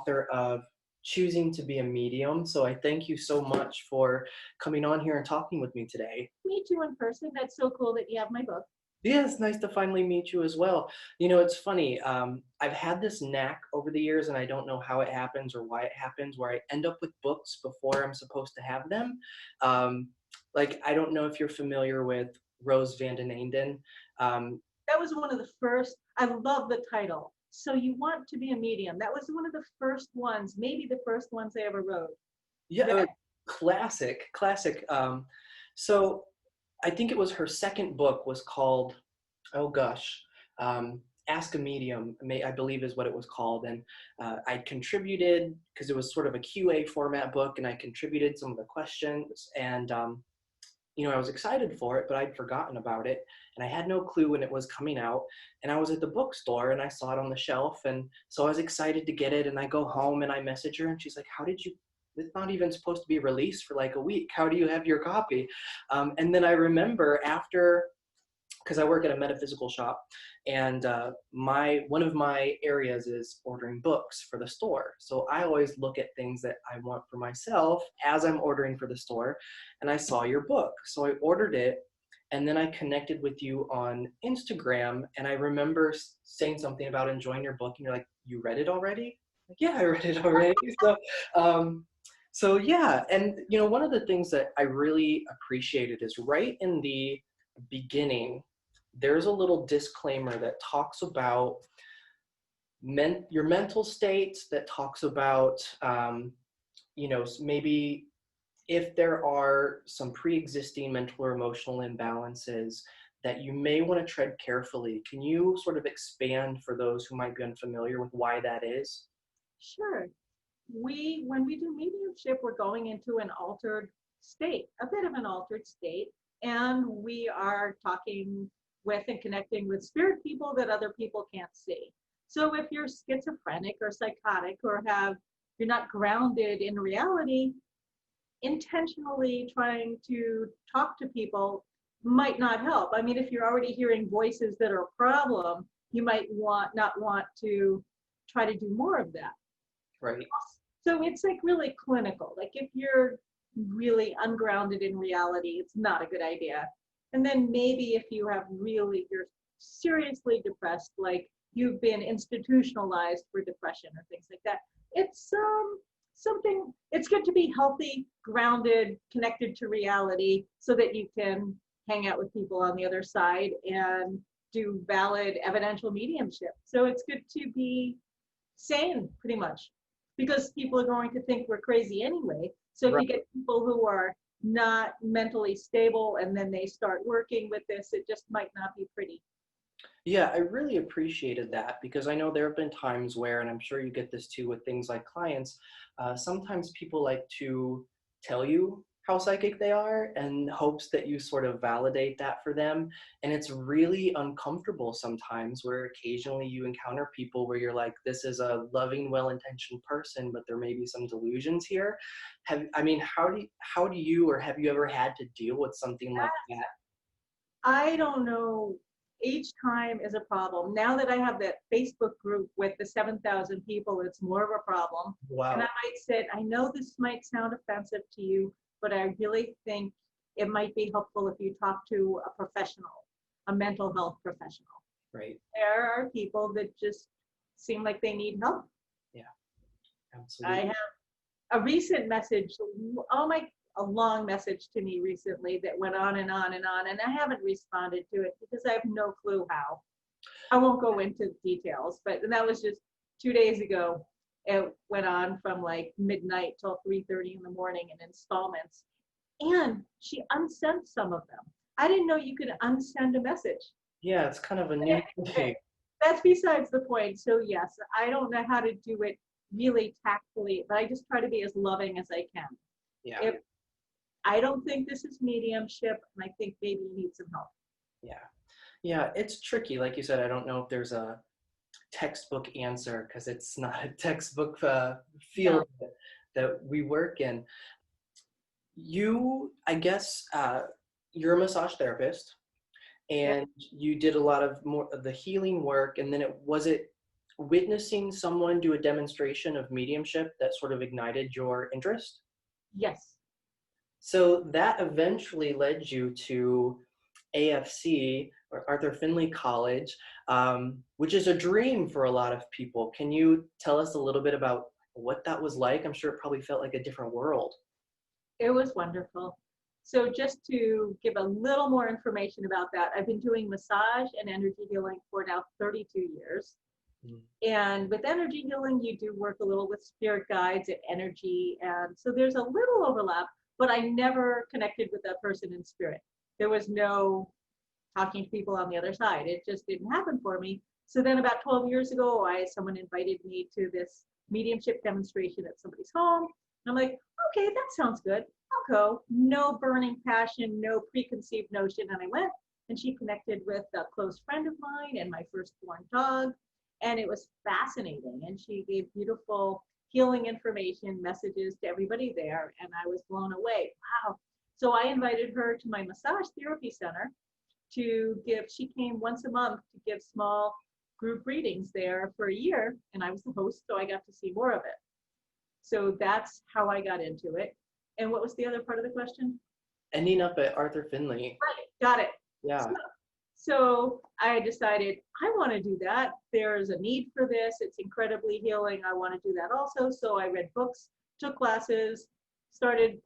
author of Choosing to be a Medium. So I thank you so much for coming on here and talking with me today. Meet you in person. That's so cool that you have my book. Yeah, it's nice to finally meet you as well. It's funny. I've had this knack over the years, and I don't know how it happens or why it happens, where I end up with books before I'm supposed to have them. Um, like, I don't know if you're familiar with Rose Van den Einde. Um, That was one of the first. I love the title. So you want to be a medium. That was one of the first ones, maybe the first ones I ever wrote. yeah, That, classic, classic. So I think it was her second book was called, oh gosh, Ask a Medium, I believe is what it was called. And I contributed, because it was sort of a QA format book, and I contributed some of the questions. And, I was excited for it, but I'd forgotten about it. And I had no clue when it was coming out. And I was at the bookstore and I saw it on the shelf. And so I was excited to get it. And I go home and I message her and she's like, it's not even supposed to be released for like a week. How do you have your copy? And then I remember after, because I work at a metaphysical shop, and one of my areas is ordering books for the store. So I always look at things that I want for myself as I'm ordering for the store, and I saw your book. So I ordered it, and then I connected with you on Instagram, and I remember saying something about enjoying your book, and you're like, "You read it already?" Like, yeah, I read it already. Um, so yeah, and one of the things that I really appreciated is right in the beginning, there's a little disclaimer that talks about your mental state, that talks about, maybe if there are some pre-existing mental or emotional imbalances that you may want to tread carefully. Can you sort of expand for those who might be unfamiliar with why that is? sure. When we do mediumship, we're going into an altered state, a bit of an altered state, and we are talking with and connecting with spirit people that other people can't see. So if you're schizophrenic or psychotic or you're not grounded in reality, intentionally trying to talk to people might not help. I mean, if you're already hearing voices that are a problem, you might not want to try to do more of that. Right. So it's like really clinical. Like if you're really ungrounded in reality, it's not a good idea. And then maybe if you're seriously depressed, like you've been institutionalized for depression or things like that, it's something, it's good to be healthy, grounded, connected to reality so that you can hang out with people on the other side and do valid evidential mediumship. So it's good to be sane, pretty much, because people are going to think we're crazy anyway. So if you get people who are not mentally stable and then they start working with this, it just might not be pretty. Yeah, I really appreciated that, because I know there have been times where, and I'm sure you get this too with things like clients, sometimes people like to tell you how psychic they are in hopes that you sort of validate that for them. And it's really uncomfortable sometimes, where occasionally you encounter people where you're like, this is a loving, well-intentioned person, but there may be some delusions here. How do you, or have you ever had to deal with something like that? I don't know. Each time is a problem. Now that I have that Facebook group with the 7,000 people, it's more of a problem. Wow. And I might say, I know this might sound offensive to you, but I really think it might be helpful if you talk to a professional, a mental health professional. Right. There are people that just seem like they need help. Yeah, absolutely. I have a recent message, a long message to me recently that went on and on and on, and I haven't responded to it because I have no clue how. I won't go into details, but that was just 2 days ago. It went on from like midnight till 3:30 in the morning in installments, and she unsent some of them. I didn't know you could unsend a message. Yeah, it's kind of a new thing. That's besides the point. So yes, I don't know how to do it really tactfully, but I just try to be as loving as I can. Yeah. I don't think this is mediumship, and I think maybe you need some help. Yeah. Yeah, it's tricky. Like you said, I don't know if there's a textbook answer, because it's not a textbook field that we work in. I guess, you're a massage therapist, and you did a lot of more of the healing work, and then witnessing someone do a demonstration of mediumship that sort of ignited your interest. Yes. So that eventually led you to AFC, or Arthur Findlay College, which is a dream for a lot of people. Can you tell us a little bit about what that was like? I'm sure it probably felt like a different world. It was wonderful. So just to give a little more information about that, I've been doing massage and energy healing for now 32 years. Mm. And with energy healing, you do work a little with spirit guides and energy. And so there's a little overlap, but I never connected with that person in spirit. There was no talking to people on the other side. It just didn't happen for me. So then about 12 years ago, someone invited me to this mediumship demonstration at somebody's home. And I'm like, okay, that sounds good. I'll go. No burning passion, no preconceived notion. And I went, and she connected with a close friend of mine and my firstborn dog. And it was fascinating. And she gave beautiful healing information, messages to everybody there. And I was blown away. Wow. So I invited her to my massage therapy center to give, she came once a month to give small group readings there for a year. And I was the host, so I got to see more of it. So that's how I got into it. And what was the other part of the question? Ending up at Arthur Findlay. Right, got it. Yeah. So I decided I want to do that. There's a need for this. It's incredibly healing. I want to do that also. So I read books, took classes, started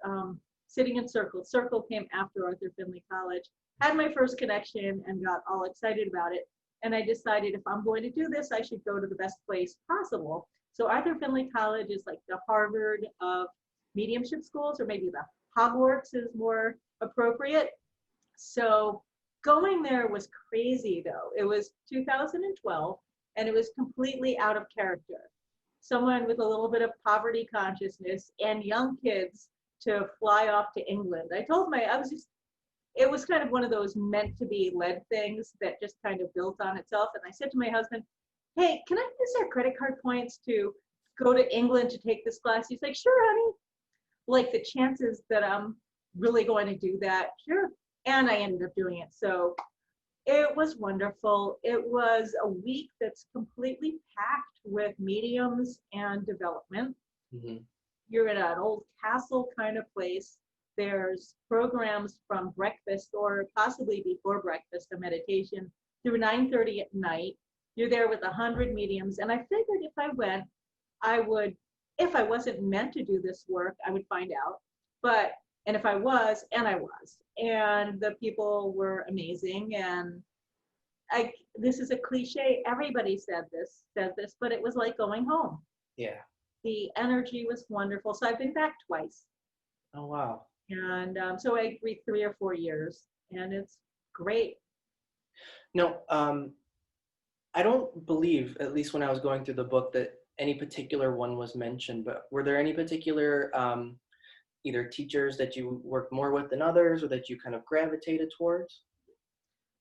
sitting in Circle. Circle came after Arthur Findlay College. Had my first connection and got all excited about it. And I decided if I'm going to do this, I should go to the best place possible. So Arthur Findlay College is like the Harvard of mediumship schools, or maybe the Hogwarts is more appropriate. So going there was crazy though. It was 2012 and it was completely out of character. Someone with a little bit of poverty consciousness and young kids to fly off to England. It was kind of one of those meant to be led things that just kind of built on itself. And I said to my husband, hey, can I use our credit card points to go to England to take this class? He's like, sure, honey. Like the chances that I'm really going to do that, sure. And I ended up doing it. So it was wonderful. It was a week that's completely packed with mediums and development. Mm-hmm. You're in an old castle kind of place. There's programs from breakfast or possibly before breakfast, a meditation through 9:30 at night. You're there with 100 mediums. And I figured if I went, I would, if I wasn't meant to do this work, I would find out. And if I was, and I was. And the people were amazing. And this is a cliche. Everybody says this, but it was like going home. Yeah. The energy was wonderful. So I've been back twice. Oh, wow. And so I agreed 3 or 4 years, and it's great. No, I don't believe, at least when I was going through the book, that any particular one was mentioned, but were there any particular either teachers that you worked more with than others, or that you kind of gravitated towards?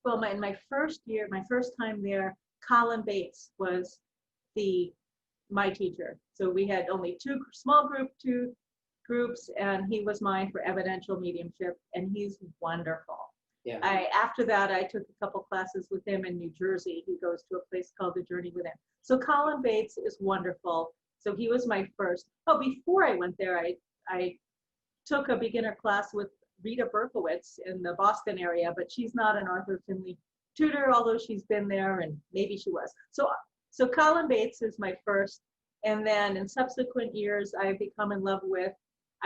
Well, in my first year, my first time there, Colin Bates was my teacher. So we had only two groups, and he was mine for evidential mediumship, and he's wonderful. Yeah. After that, I took a couple classes with him in New Jersey. He goes to a place called The Journey Within. So Colin Bates is wonderful. So he was my first. Oh, before I went there, I took a beginner class with Rita Berkowitz in the Boston area, but she's not an Arthur Findlay tutor, although she's been there, and maybe she was. So Colin Bates is my first. And then in subsequent years, I've become in love with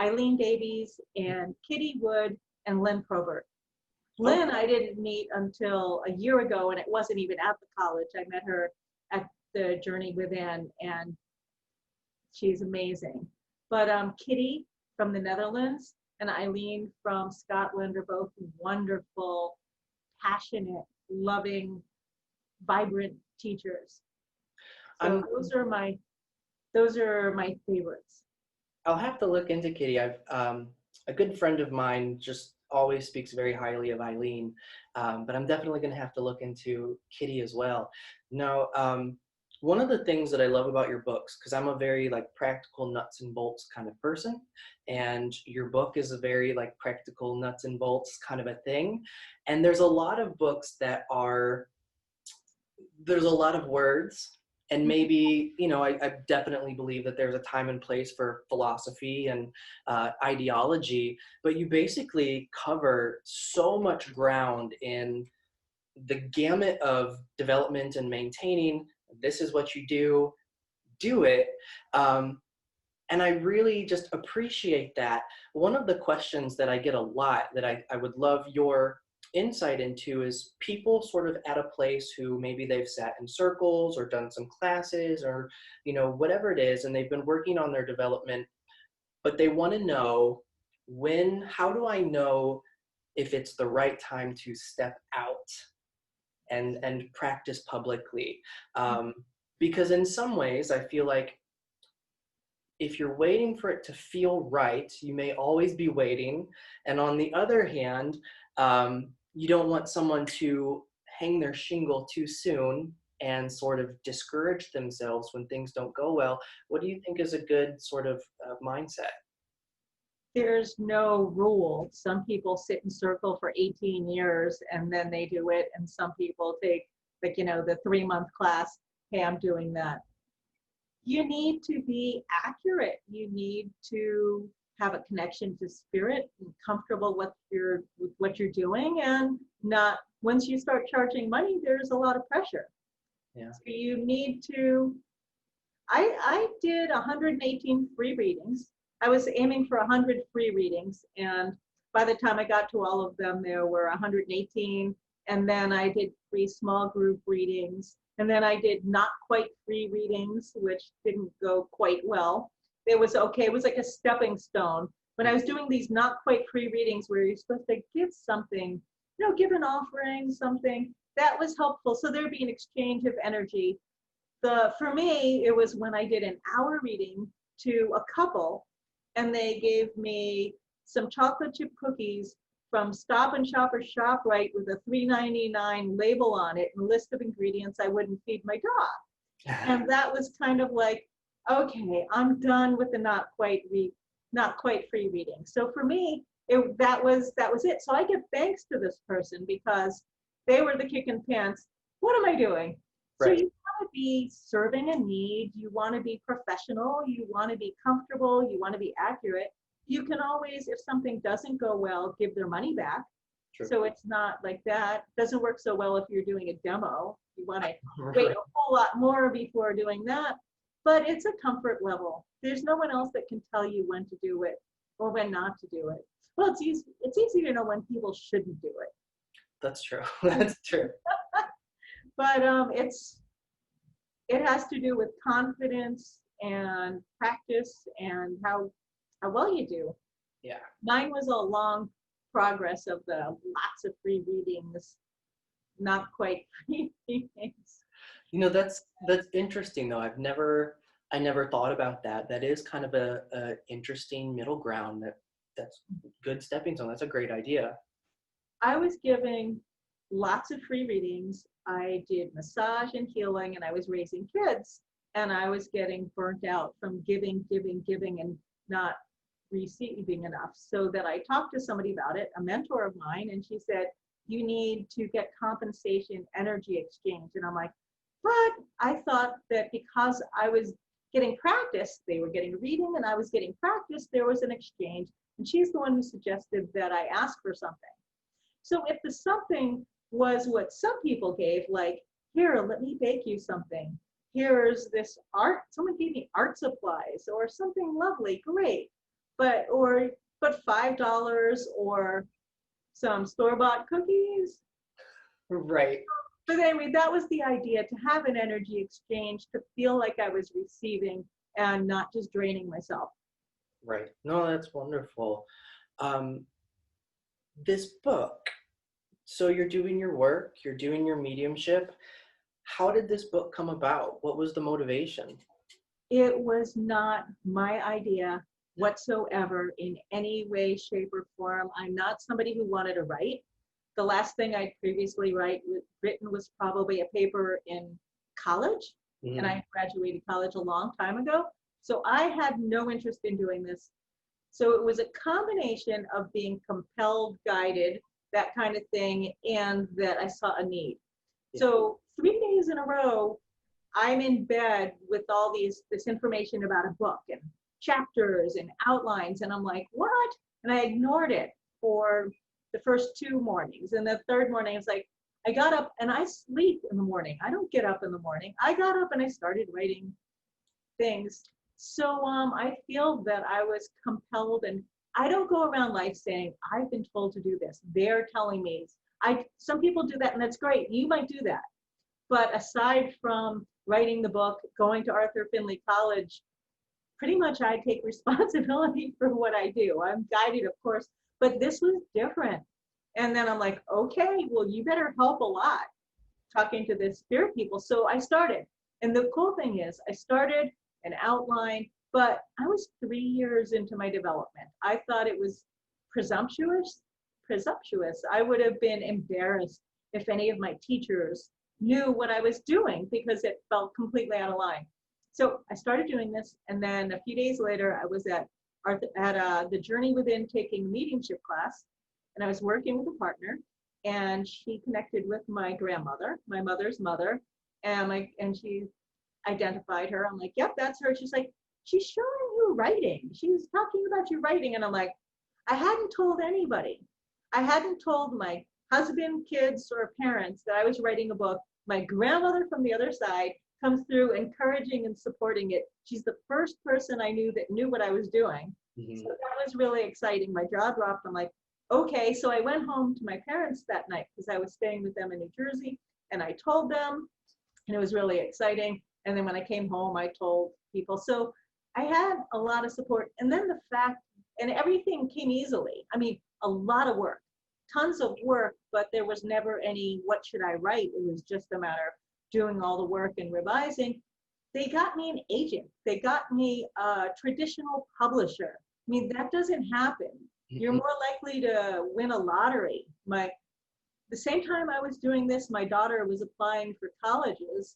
Eileen Davies and Kitty Wood and Lynn Probert. Lynn, I didn't meet until a year ago, and it wasn't even at the college. I met her at the Journey Within, and she's amazing. But Kitty from the Netherlands and Eileen from Scotland are both wonderful, passionate, loving, vibrant teachers. So those are my favorites. I'll have to look into Kitty. I've a good friend of mine just always speaks very highly of Eileen, but I'm definitely going to have to look into Kitty as well. Now, one of the things that I love about your books, because I'm a very practical nuts and bolts kind of person, and your book is a very practical nuts and bolts kind of a thing. And there's a lot of books that there's a lot of words And maybe, you know, I definitely believe that there's a time and place for philosophy and ideology, but you basically cover so much ground in the gamut of development and maintaining. This is what you do it. Um, and I really just appreciate that. One of the questions that I get a lot that I would love your insight into is people sort of at a place who maybe they've sat in circles or done some classes or, you know, whatever it is, and they've been working on their development, but they want to know how do I know if it's the right time to step out and practice publicly? Because in some ways, I feel like if you're waiting for it to feel right, you may always be waiting. And on the other hand, you don't want someone to hang their shingle too soon and sort of discourage themselves when things don't go well. What do you think is a good sort of mindset? There's no rule. Some people sit in circle for 18 years and then they do it. And some people take, like, you know, the 3-month class. Hey, I'm doing that. You need to be accurate. You need to have a connection to spirit and comfortable with what you're doing, and not, once you start charging money, there's a lot of pressure. Yeah. So you need to, I did 118 free readings. I was aiming for 100 free readings, and by the time I got to all of them, there were 118. And then I did 3 small group readings. And then I did not quite free readings, which didn't go quite well. It was okay. It was like a stepping stone. When I was doing these not quite free readings where you're supposed to give something, you know, give an offering, something, that was helpful. So there'd be an exchange of energy. For me, it was when I did an hour reading to a couple, and they gave me some chocolate chip cookies from Stop and Shop or ShopRite with a $3.99 label on it and a list of ingredients I wouldn't feed my dog. And that was kind of like, okay, I'm done with the not quite free reading. So for me, that was it. So I give thanks to this person because they were the kicking pants. What am I doing? Right. So you want to be serving a need. You want to be professional. You want to be comfortable. You want to be accurate. You can always, if something doesn't go well, give their money back. True. So it's not like that. It doesn't work so well if you're doing a demo. You want to wait a whole lot more before doing that. But it's a comfort level. There's no one else that can tell you when to do it or when not to do it. Well, it's easy to know when people shouldn't do it. That's true. That's true. But it has to do with confidence and practice and how well you do. Yeah. Mine was a long progress of the lots of free readings, not quite free readings. You know, that's interesting though. I never thought about that. That is kind of a interesting middle ground that's good stepping stone. That's a great idea. I was giving lots of free readings. I did massage and healing, and I was raising kids, and I was getting burnt out from giving, and not receiving enough. So that I talked to somebody about it, a mentor of mine, and she said, you need to get compensation, energy exchange. And I'm like, but I thought that because I was getting practice, they were getting reading and I was getting practice, there was an exchange. And she's the one who suggested that I ask for something. So if the something was what some people gave, like, here, let me bake you something. Here's this art, someone gave me art supplies or something lovely, great. But $5 or some store-bought cookies. Right. But anyway, that was the idea, to have an energy exchange, to feel like I was receiving and not just draining myself. Right. No, that's wonderful. This book, so you're doing your work, you're doing your mediumship. How did this book come about? What was the motivation? It was not my idea whatsoever in any way, shape, or form. I'm not somebody who wanted to write. The last thing I'd previously written was probably a paper in college, and I graduated college a long time ago. So I had no interest in doing this. So it was a combination of being compelled, guided, that kind of thing, and that I saw a need. Yeah. So 3 days in a row, I'm in bed with all this information about a book and chapters and outlines, and I'm like, what? And I ignored it for the first 2 mornings. And the third morning, it's like, I got up and I sleep in the morning. I don't get up in the morning. I got up and I started writing things. So I feel that I was compelled, and I don't go around life saying, I've been told to do this. They're telling me. Some people do that, and that's great. You might do that. But aside from writing the book, going to Arthur Findlay College, pretty much I take responsibility for what I do. I'm guided, of course, but this was different. And then I'm like, okay, well, you better help a lot talking to the spirit people. So I started. And the cool thing is, I started an outline, but I was 3 years into my development. I thought it was presumptuous. I would have been embarrassed if any of my teachers knew what I was doing, because it felt completely out of line. So I started doing this, and then a few days later, I was at the Journey Within taking mediumship class, and I was working with a partner, and she connected with my grandmother, my mother's mother, and she identified her. I'm like, yep, that's her. She's like, she's showing you writing. She was talking about you writing, and I'm like, I hadn't told anybody. I hadn't told my husband, kids, or parents that I was writing a book. My grandmother from the other side comes through encouraging and supporting it. She's the first person I knew that knew what I was doing. Mm-hmm. So that was really exciting. My jaw dropped. I'm like, okay. So I went home to my parents that night because I was staying with them in New Jersey, and I told them, and it was really exciting. And then when I came home, I told people. So I had a lot of support. And then the fact, and everything came easily. I mean, a lot of work, tons of work, but there was never any, what should I write? It was just a matter of doing all the work and revising. They got me an agent. They got me a traditional publisher. I mean, that doesn't happen. Mm-hmm. You're more likely to win a lottery. The same time I was doing this, my daughter was applying for colleges.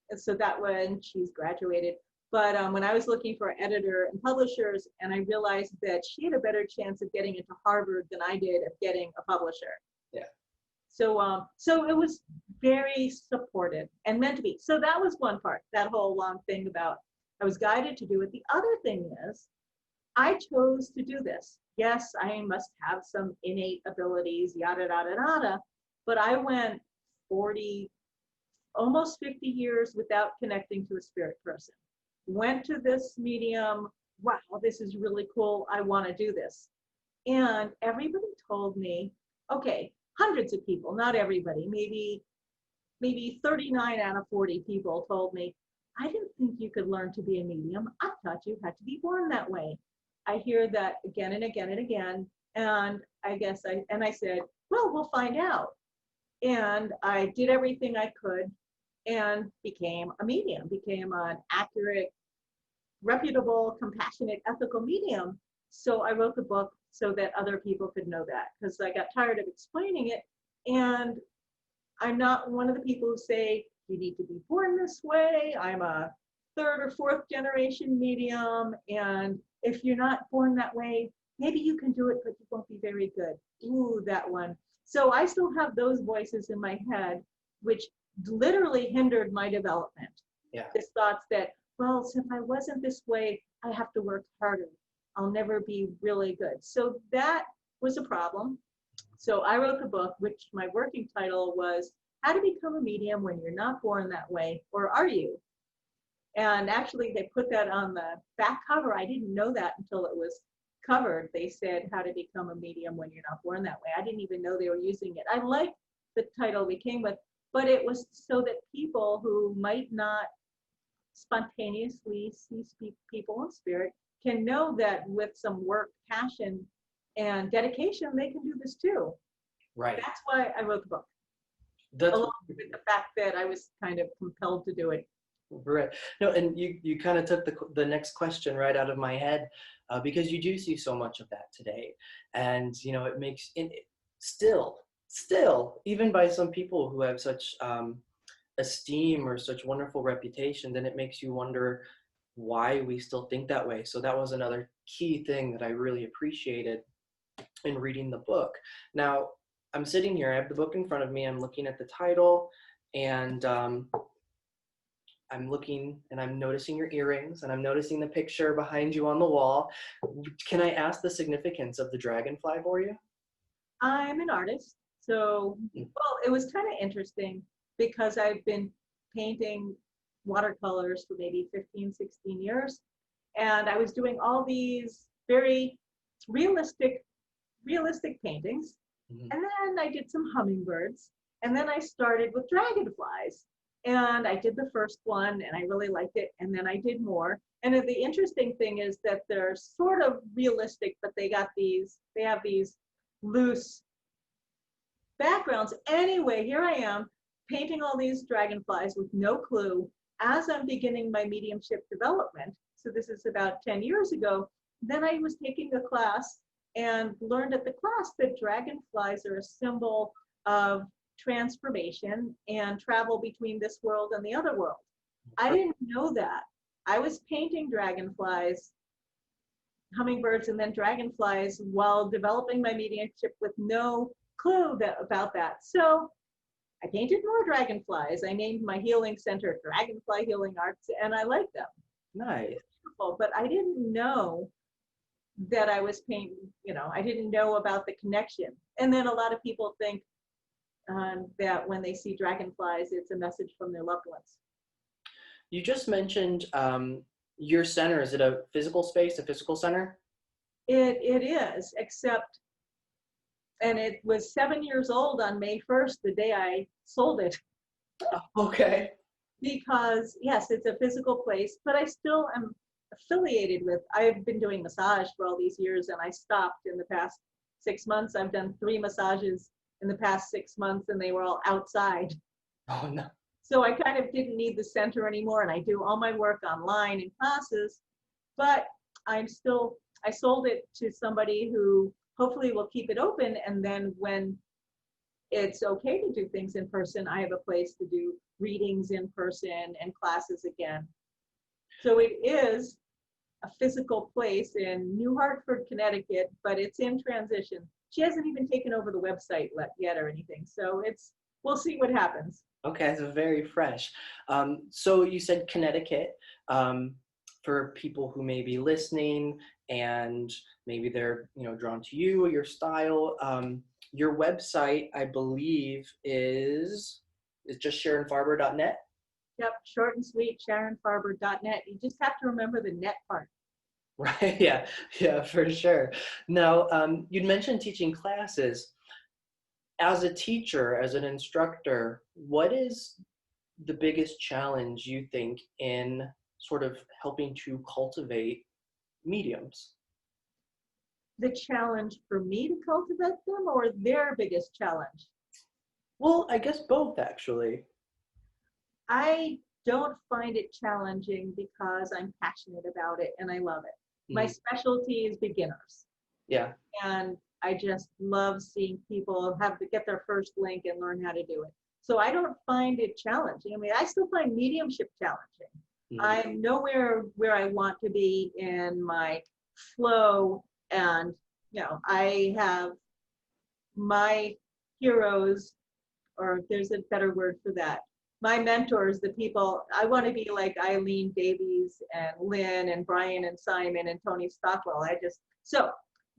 And so that when she's graduated. But when I was looking for editor and publishers, and I realized that she had a better chance of getting into Harvard than I did of getting a publisher. Yeah. So it was very supported and meant to be. So that was one part, that whole long thing about I was guided to do it. The other thing is I chose to do this. Yes, I must have some innate abilities, yada, yada, yada, but I went 40, almost 50 years without connecting to a spirit person. Went to this medium, wow, this is really cool, I want to do this. And everybody told me, okay, hundreds of people, not everybody, maybe 39 out of 40 people told me, I didn't think you could learn to be a medium. I thought you had to be born that way. I hear that again and again and again. And I said, well, we'll find out. And I did everything I could and became a medium, became an accurate, reputable, compassionate, ethical medium. So I wrote the book so that other people could know that, because I got tired of explaining it. And I'm not one of the people who say, you need to be born this way. I'm a 3rd or 4th generation medium. And if you're not born that way, maybe you can do it, but you won't be very good. Ooh, that one. So I still have those voices in my head, which literally hindered my development. Yeah. This thoughts that, well, so if I wasn't this way, I have to work harder. I'll never be really good. So that was a problem. So I wrote the book, which my working title was How to Become a Medium When You're Not Born That Way, or Are You? And actually they put that on the back cover. I didn't know that until it was covered. They said How to Become a Medium When You're Not Born That Way. I didn't even know they were using it. I liked the title we came with, but it was so that people who might not spontaneously see people in spirit can know that with some work, passion, and dedication, they can do this too. Right. That's why I wrote the book. That's along with the fact that I was kind of compelled to do it. Right. No, and you kind of took the next question right out of my head, because you do see so much of that today, and it makes it still even by some people who have such esteem or such wonderful reputation, then it makes you wonder why we still think that way. So that was another key thing that I really appreciated in reading the book. Now I'm sitting here, I have the book in front of me, I'm looking at the title, and I'm looking and I'm noticing your earrings and I'm noticing the picture behind you on the wall. Can I ask the significance of the dragonfly for you? I'm an artist. So, Mm. well, it was kind of interesting because I've been painting watercolors for maybe 15, 16 years. And I was doing all these very realistic, realistic paintings. Mhm. And then I did some hummingbirds. And then I started with dragonflies. And I did the first one and I really liked it. And then I did more. And the interesting thing is that they're sort of realistic, but they have these loose backgrounds. Anyway, here I am painting all these dragonflies with no clue as I'm beginning my mediumship development. So this is about 10 years ago. Then I was taking a class and learned at the class that dragonflies are a symbol of transformation and travel between this world and the other world. I didn't know that. I was painting dragonflies, hummingbirds, and then dragonflies while developing my mediumship with no clue about that. So I painted more dragonflies. I named my healing center Dragonfly Healing Arts, and I like them. Nice. Beautiful, but I didn't know that I was painting, I didn't know about the connection. And then a lot of people think that when they see dragonflies, it's a message from their loved ones. You just mentioned your center. Is it a physical space, a physical center? It is, except, and it was 7 years old on May 1st, the day I sold it. Okay. Because yes, it's a physical place, but I still am affiliated with, I've been doing massage for all these years and I stopped in the past 6 months. I've done 3 massages in the past 6 months and they were all outside. Oh, no. So I kind of didn't need the center anymore and I do all my work online in classes, but I sold it to somebody who hopefully will keep it open. And then when it's okay to do things in person, I have a place to do readings in person and classes again. So it is a physical place in New Hartford, Connecticut, but it's in transition. She hasn't even taken over the website yet or anything. So we'll see what happens. Okay, so very fresh. So you said Connecticut. For people who may be listening and maybe they're drawn to you or your style, your website, I believe, is just SharonFarber.net. Yep, short and sweet, SharonFarber.net. You just have to remember the net part. Right. Yeah, for sure. Now, you'd mentioned teaching classes. As a teacher, as an instructor, what is the biggest challenge you think in sort of helping to cultivate mediums? The challenge for me to cultivate them or their biggest challenge? Well, I guess both, actually. I don't find it challenging because I'm passionate about it and I love it. My specialty is beginners. Yeah. And I just love seeing people have to get their first link and learn how to do it. So I don't find it challenging. I mean, I still find mediumship challenging. I'm nowhere where I want to be in my flow. And, I have my heroes, or there's a better word for that. My mentors, the people, I want to be like Eileen Davies and Lynn and Brian and Simon and Tony Stockwell. So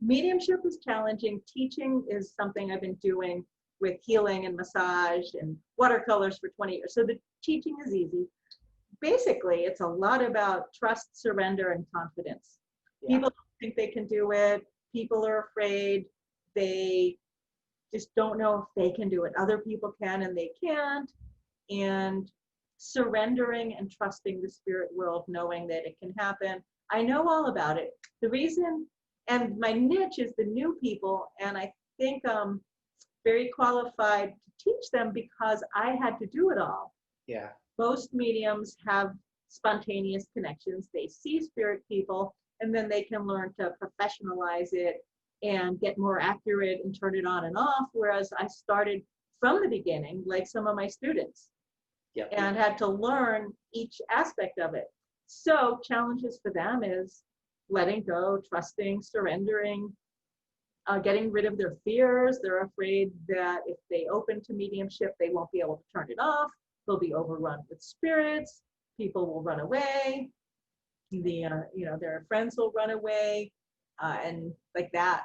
mediumship is challenging. Teaching is something I've been doing with healing and massage and watercolors for 20 years. So the teaching is easy. Basically, it's a lot about trust, surrender, and confidence. Yeah. People don't think they can do it. People are afraid. They just don't know if they can do it. Other people can and they can't. And surrendering and trusting the spirit world, knowing that it can happen. I know all about it. The reason, and my niche is the new people, and I think I'm very qualified to teach them because I had to do it all. Yeah. Most mediums have spontaneous connections. They see spirit people, and then they can learn to professionalize it and get more accurate and turn it on and off, whereas I started from the beginning, like some of my students. Yep. And had to learn each aspect of it. So challenges for them is letting go, trusting, surrendering, getting rid of their fears. They're afraid that if they open to mediumship, they won't be able to turn it off. They'll be overrun with spirits. people will run away. Their friends will run away, and like that.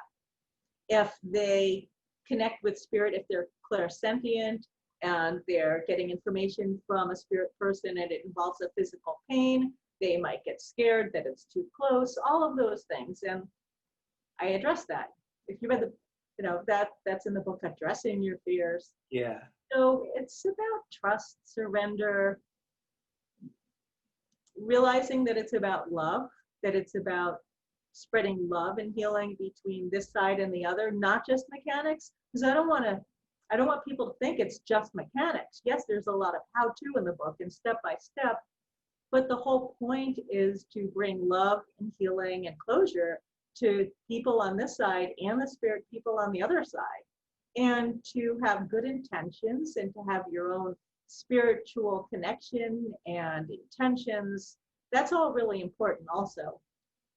If they connect with spirit, if they're clairsentient and they're getting information from a spirit person and it involves a physical pain, they might get scared that it's too close, all of those things. And I address that. If you read that's in the book, Addressing Your Fears. Yeah. So it's about trust, surrender, realizing that it's about love, that it's about spreading love and healing between this side and the other, not just mechanics. Because I don't want people to think it's just mechanics. Yes, there's a lot of how-to in the book and step by step, but the whole point is to bring love and healing and closure to people on this side and the spirit people on the other side, and to have good intentions and to have your own spiritual connection and intentions. That's all really important also.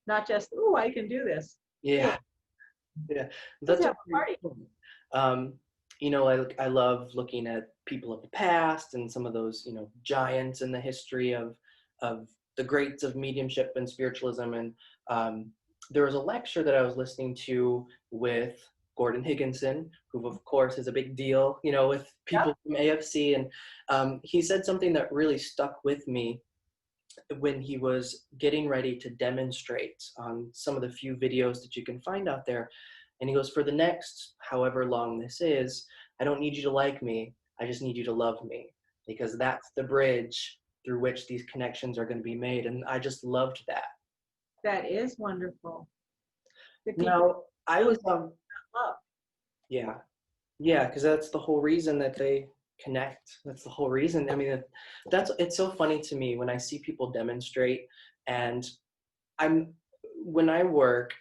Not just, oh, I can do this. Yeah. Yeah. That's a great point. I love looking at people of the past and some of those, giants in the history of the greats of mediumship and spiritualism. And there was a lecture that I was listening to with Gordon Higginson, who of course is a big deal, with people from AFC. And he said something that really stuck with me when he was getting ready to demonstrate on some of the few videos that you can find out there. And he goes, for the next however long this is, I don't need you to like me. I just need you to love me, because that's the bridge through which these connections are going to be made. And I just loved that. That is wonderful. Now, I was love. Yeah, because that's the whole reason that they connect. That's the whole reason. I mean, it's so funny to me when I see people demonstrate, and when I work,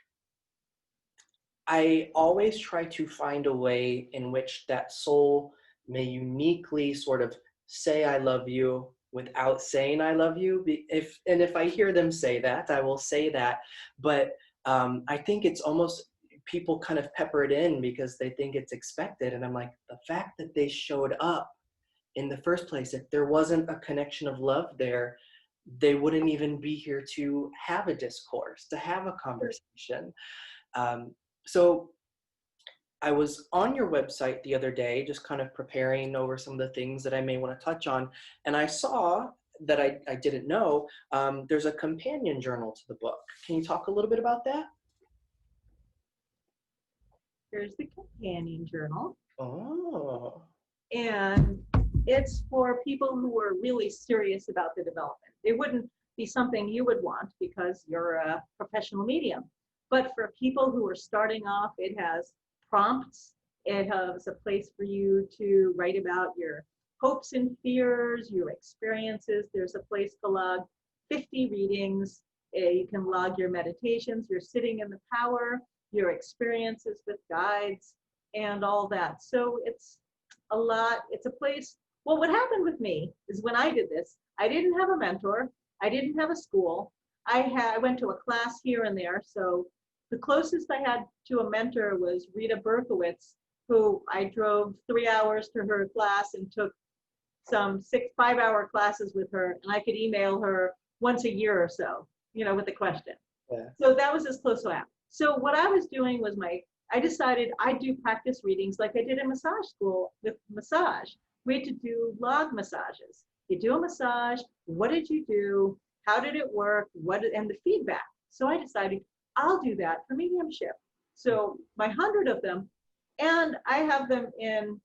I always try to find a way in which that soul may uniquely sort of say I love you without saying I love you. If I hear them say that, I will say that. But I think it's almost, people kind of pepper it in because they think it's expected. And I'm like, the fact that they showed up in the first place, if there wasn't a connection of love there, they wouldn't even be here to have a discourse, to have a conversation. So I was on your website the other day, just kind of preparing over some of the things that I may want to touch on. And I saw that I didn't know, there's a companion journal to the book. Can you talk a little bit about that? There's the companion journal. Oh. And it's for people who are really serious about the development. It wouldn't be something you would want because you're a professional medium. But for people who are starting off, it has prompts. It has a place for you to write about your hopes and fears, your experiences. There's a place to log 50 readings. You can log your meditations, your sitting in the power, your experiences with guides, and all that. So it's a lot. It's a place. Well, what happened with me is when I did this, I didn't have a mentor. I didn't have a school. I went to a class here and there. So the closest I had to a mentor was Rita Berkowitz, who I drove 3 hours to her class and took some 5-hour classes with her. And I could email her once a year or so, with a question. Yeah. So that was as close as I am. So what I was doing was I decided I'd do practice readings like I did in massage school with massage. We had to do log massages. You do a massage, what did you do? How did it work? And the feedback. So I decided I'll do that for mediumship. So my 100 of them, and I have them in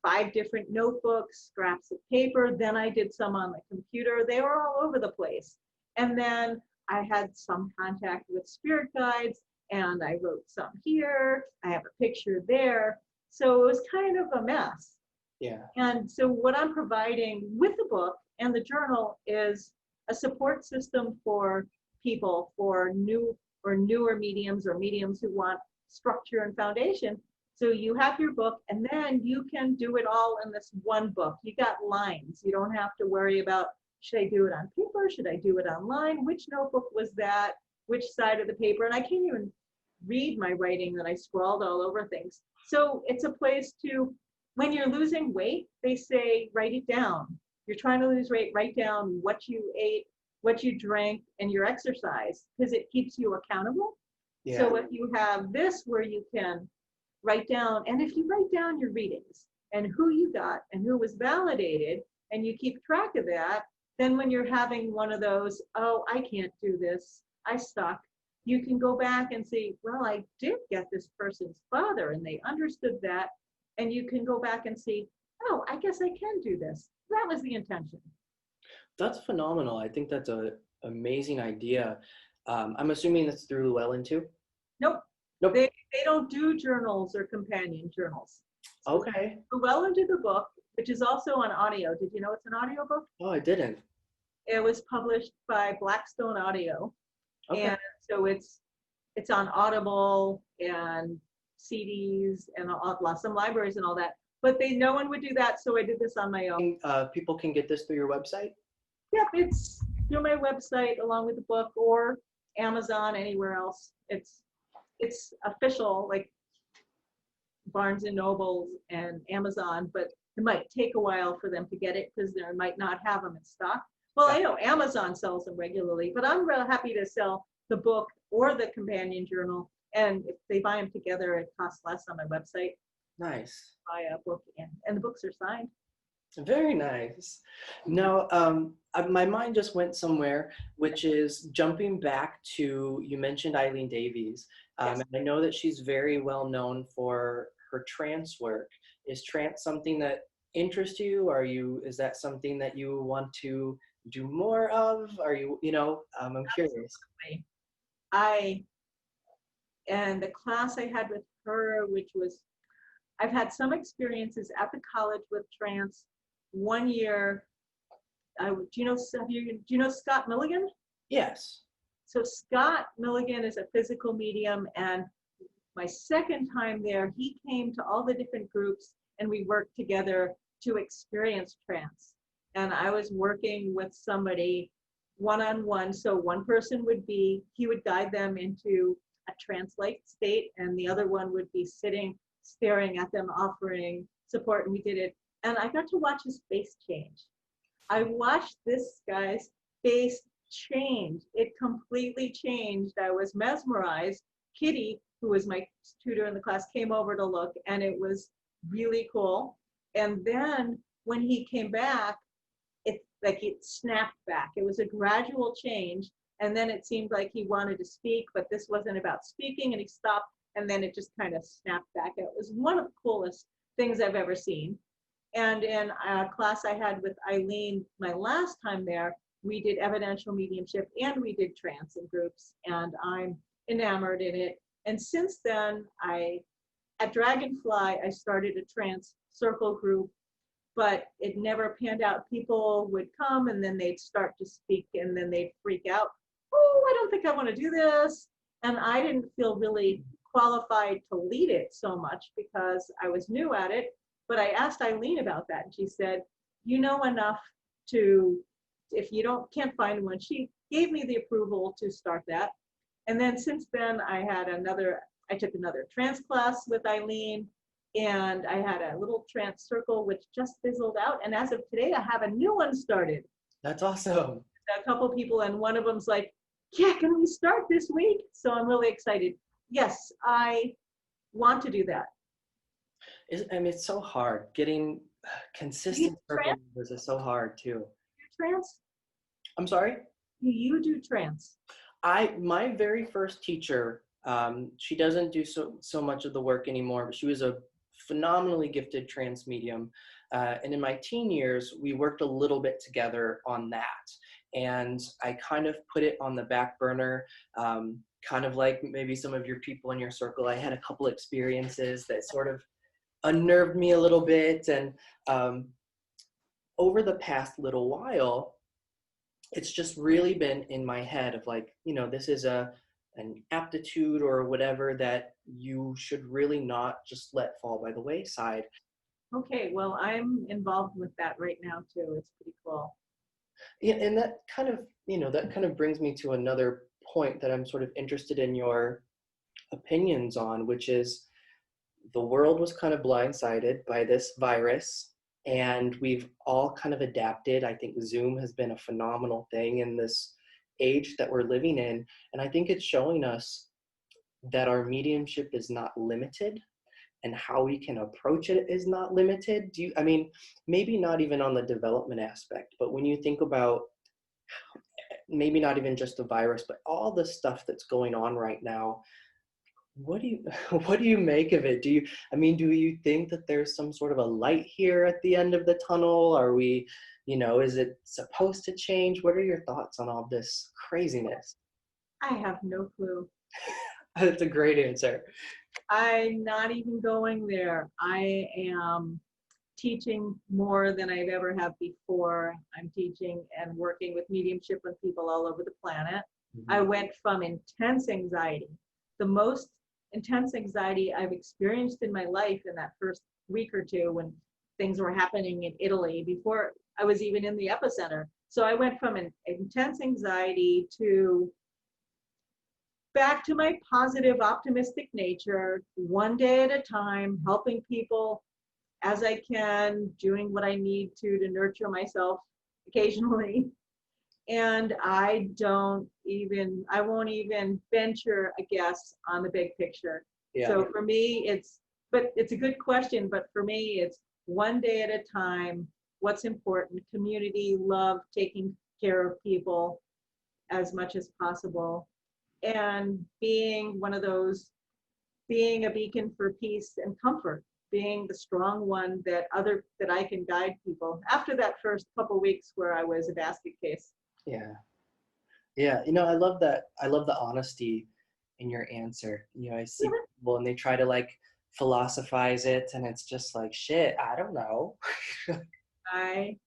5 different notebooks, scraps of paper. Then I did some on the computer. They were all over the place. And then I had some contact with spirit guides, and I wrote some here. I have a picture there. So it was kind of a mess. Yeah. And so what I'm providing with the book and the journal is a support system for people, for new or newer mediums or mediums who want structure and foundation. So you have your book, and then you can do it all in this one book. You got lines. You don't have to worry about, should I do it on paper? Should I do it online? Which notebook was that? Which side of the paper? And I can't even read my writing that I scrawled all over things. So it's a place to, when you're losing weight, they say, write it down. you're trying to lose weight, write down what you ate, what you drank, and your exercise, because it keeps you accountable. Yeah. So if you have this where you can write down, and if you write down your readings and who you got and who was validated, and you keep track of that, then when you're having one of those, oh, I can't do this, I suck, you can go back and see, well, I did get this person's father and they understood that. And you can go back and see, oh, I guess I can do this. That was the intention. That's phenomenal. I think that's a amazing idea. I'm assuming that's through Llewellyn too? Nope. Nope. They don't do journals or companion journals. So Okay. Llewellyn did the book, which is also on audio. Did you know it's an audio book? Oh, I didn't. It was published by Blackstone Audio. Okay. And so it's on Audible and CDs and some libraries and all that. But no one would do that, so I did this on my own. People can get this through your website? Yep, it's through my website along with the book, or Amazon, anywhere else. It's official, like Barnes and Nobles and Amazon, but it might take a while for them to get it because they might not have them in stock. Well, I know Amazon sells them regularly, but I'm real happy to sell the book or the companion journal. And if they buy them together, it costs less on my website. Nice. Buy a book, and the books are signed. Very nice. Now, my mind just went somewhere, which is jumping back to, you mentioned Eileen Davies. Yes. And I know that she's very well known for her trance work. Is trance something that interests you? Is that something that you want to do more of? I'm curious. Absolutely. And the class I had with her, which was, I've had some experiences at the college with trance. One year, do you know Scott Milligan? Yes. So Scott Milligan is a physical medium, and my second time there, he came to all the different groups and we worked together to experience trance. And I was working with somebody one-on-one. So one person he would guide them into a trance-like state, and the other one would be sitting, staring at them, offering support, and we did it. And I got to watch his face change. I watched this guy's face change. It completely changed. I was mesmerized. Kitty, who was my tutor in the class, came over to look, and it was really cool. And then when he came back, it snapped back. It was a gradual change. And then it seemed like he wanted to speak, but this wasn't about speaking, and he stopped, and then it just kind of snapped back. It was one of the coolest things I've ever seen. And in a class I had with Eileen, my last time there, we did evidential mediumship and we did trance in groups, and I'm enamored in it. And since then, at Dragonfly, I started a trance circle group, but it never panned out. People would come and then they'd start to speak and then they'd freak out. Oh, I don't think I want to do this. And I didn't feel really qualified to lead it so much because I was new at it. But I asked Eileen about that, and she said, you know enough to, if you can't find one. She gave me the approval to start that. And then since then, I took another trance class with Eileen, and I had a little trance circle, which just fizzled out. And as of today, I have a new one started. That's awesome. A couple people, and one of them's like, yeah, can we start this week? So I'm really excited. Yes, I want to do that. It's so hard. Getting consistent circle numbers is so hard too. Trance? I'm sorry? Do you do trance? My very first teacher, she doesn't do so much of the work anymore, but she was a phenomenally gifted trance medium. And in my teen years, we worked a little bit together on that. And I kind of put it on the back burner, kind of like maybe some of your people in your circle. I had a couple experiences that sort of unnerved me a little bit. And over the past little while, it's just really been in my head of like, this is an aptitude or whatever that you should really not just let fall by the wayside. Okay, well, I'm involved with that right now too. It's pretty cool. Yeah, and that kind of brings me to another point that I'm sort of interested in your opinions on, which is the world was kind of blindsided by this virus. and we've all kind of adapted. I think Zoom has been a phenomenal thing in this age that we're living in. And I think it's showing us that our mediumship is not limited and how we can approach it is not limited. I mean, maybe not even on the development aspect, but when you think about maybe not even just the virus, but all the stuff that's going on right now, what do you what do you make of it? Do you think that there's some sort of a light here at the end of the tunnel? Are we, is it supposed to change? What are your thoughts on all this craziness? I have no clue. That's a great answer. I'm not even going there. I am teaching more than I've ever have before. I'm teaching and working with mediumship with people all over the planet. Mhm. I went from intense anxiety, the most intense anxiety I've experienced in my life in that first week or two when things were happening in Italy before I was even in the epicenter. So I went from an intense anxiety to back to my positive, optimistic nature, one day at a time, helping people as I can, doing what I need to nurture myself occasionally. And I won't even venture a guess on the big picture. Yeah. So for me, it's a good question, but for me, it's one day at a time, what's important, community, love, taking care of people as much as possible, and being a beacon for peace and comfort, being the strong one that I can guide people after that first couple weeks where I was a basket case. Yeah. Yeah. I love that. I love the honesty in your answer. I see people and they try to like philosophize it, and it's just like, shit, I don't know. I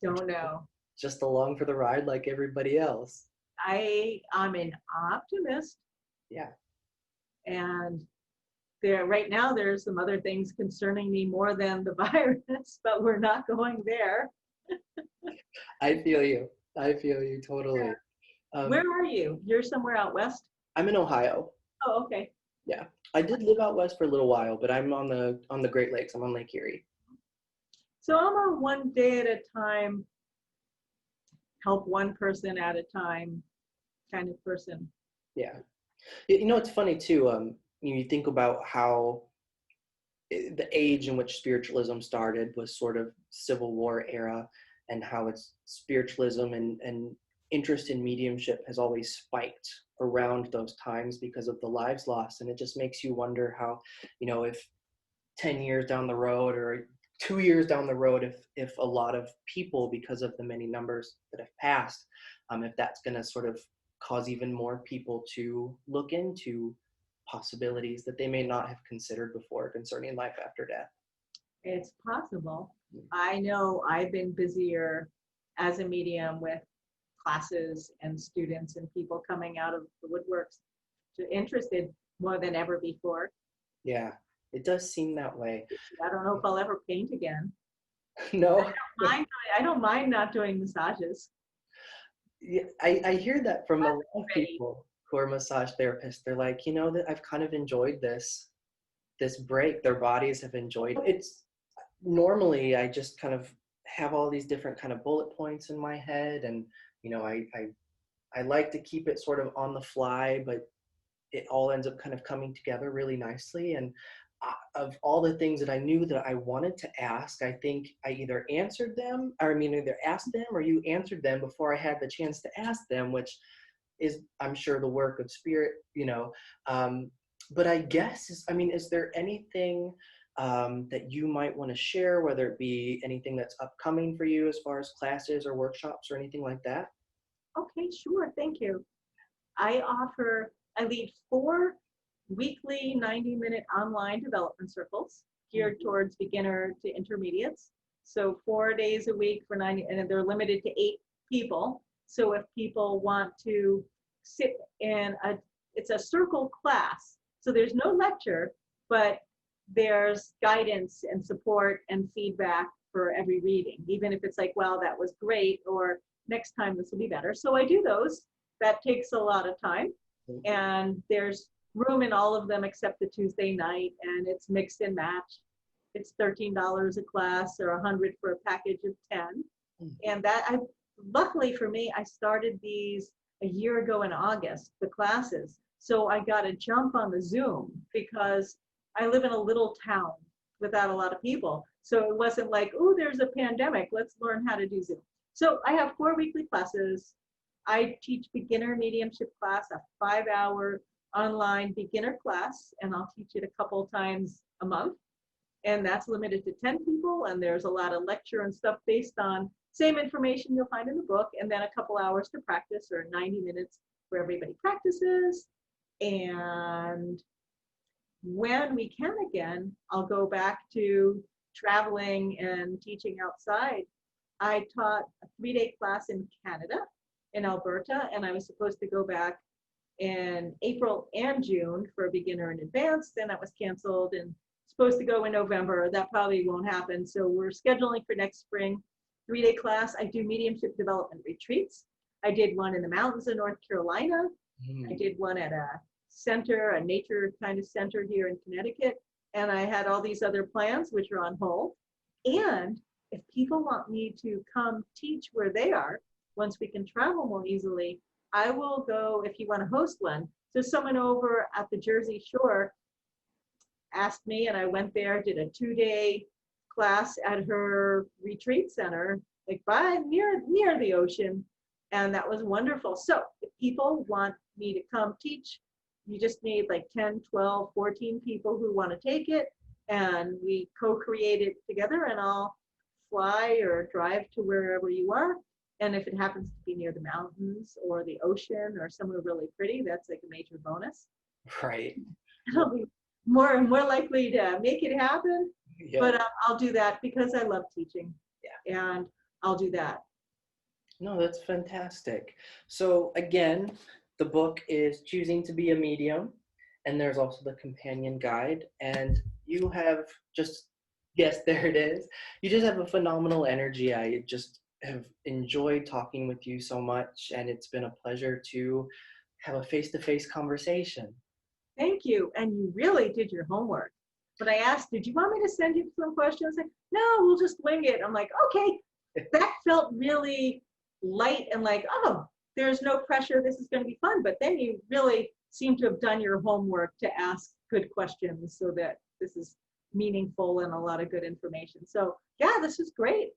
don't know. Just along for the ride like everybody else. I'm an optimist, Yeah. and right now there's some other things concerning me more than the virus, but we're not going there. I feel you. I feel you totally. Where are you? You're somewhere out west? I'm in Ohio. Oh, okay. Yeah. I did live out west for a little while, but I'm on the Great Lakes. I'm on Lake Erie. So I'm a one day at a time, help one person at a time kind of person. Yeah. It's funny too. You think about how the age in which spiritualism started was sort of Civil War era, and how it's spiritualism and interest in mediumship has always spiked around those times because of the lives lost. And it just makes you wonder how, if 10 years down the road or 2 years down the road, if a lot of people, because of the many numbers that have passed, if that's going to sort of cause even more people to look into possibilities that they may not have considered before concerning life after death. It's possible. I know I've been busier as a medium with classes and students and people coming out of the woodworks interested more than ever before. Yeah, it does seem that way. I don't know if I'll ever paint again. No. I don't mind not doing massages. Yeah, I hear that from a lot of people who are massage therapists. They're like, that I've kind of enjoyed this break. Their bodies have enjoyed it. It's normally I just kind of have all these different kind of bullet points in my head, and I like to keep it sort of on the fly, but it all ends up kind of coming together really nicely. And of all the things that I knew that I wanted to ask, I think I either answered them, either asked them or you answered them before I had the chance to ask them, which is, I'm sure, the work of spirit, but I guess, is there anything that you might want to share, whether it be anything that's upcoming for you as far as classes or workshops or anything like that? Okay, sure. Thank you. I lead 4 weekly 90-minute online development circles geared towards beginner to intermediates. So 4 days a week for 90, and they're limited to 8 people. So if people want to sit in it's a circle class. So there's no lecture, but there's guidance and support and feedback for every reading, even if it's like, wow, that was great, or next time this will be better. So I do those. That takes a lot of time. And there's room in all of them except the Tuesday night, and it's mixed and matched. it's $13 a class or $100 for a package of 10. And luckily for me, I started these a year ago in August, the classes. So I got a jump on the Zoom because I live in a little town without a lot of people. So it wasn't like, oh, there's a pandemic, let's learn how to do Zoom. So I have 4 weekly classes. I teach beginner mediumship class, a 5-hour online beginner class, and I'll teach it a couple times a month. And that's limited to 10 people. And there's a lot of lecture and stuff based on same information you'll find in the book, and then a couple hours to practice, or 90 minutes where everybody practices. And when we can again, I'll go back to traveling and teaching outside. I taught a 3-day class in Canada, in Alberta, and I was supposed to go back in April and June for a beginner and advanced, then that was canceled, and supposed to go in November. That probably won't happen. So we're scheduling for next spring. 3-day class. I do mediumship development retreats. I did one in the mountains of North Carolina. I did one at a center, a nature kind of center here in Connecticut. And I had all these other plans, which are on hold. And if people want me to come teach where they are, once we can travel more easily, I will go if you want to host one. So someone over at the Jersey Shore asked me, and I went there, did a 2-day class at her retreat center, like near the ocean, and that was wonderful. So if people want me to come teach, you just need like 10, 12, 14 people who want to take it, and we co-create it together, and I'll fly or drive to wherever you are. And if it happens to be near the mountains or the ocean or somewhere really pretty, that's like a major bonus. Right. I'll be more likely to make it happen. Yeah. But I'll do that because I love teaching. Yeah. And I'll do that. No, that's fantastic. So again, the book is Choosing to Be a Medium, and there's also the companion guide. And you have just, yes, there it is. You just have a phenomenal energy. I just have enjoyed talking with you so much, and it's been a pleasure to have a face-to-face conversation. Thank you. And you really did your homework. When I asked, did you want me to send you some questions? Like, no, we'll just wing it. I'm like, okay. That felt really light and like, oh, there's no pressure. This is going to be fun. But then you really seem to have done your homework to ask good questions so that this is meaningful and a lot of good information. So yeah, this is great.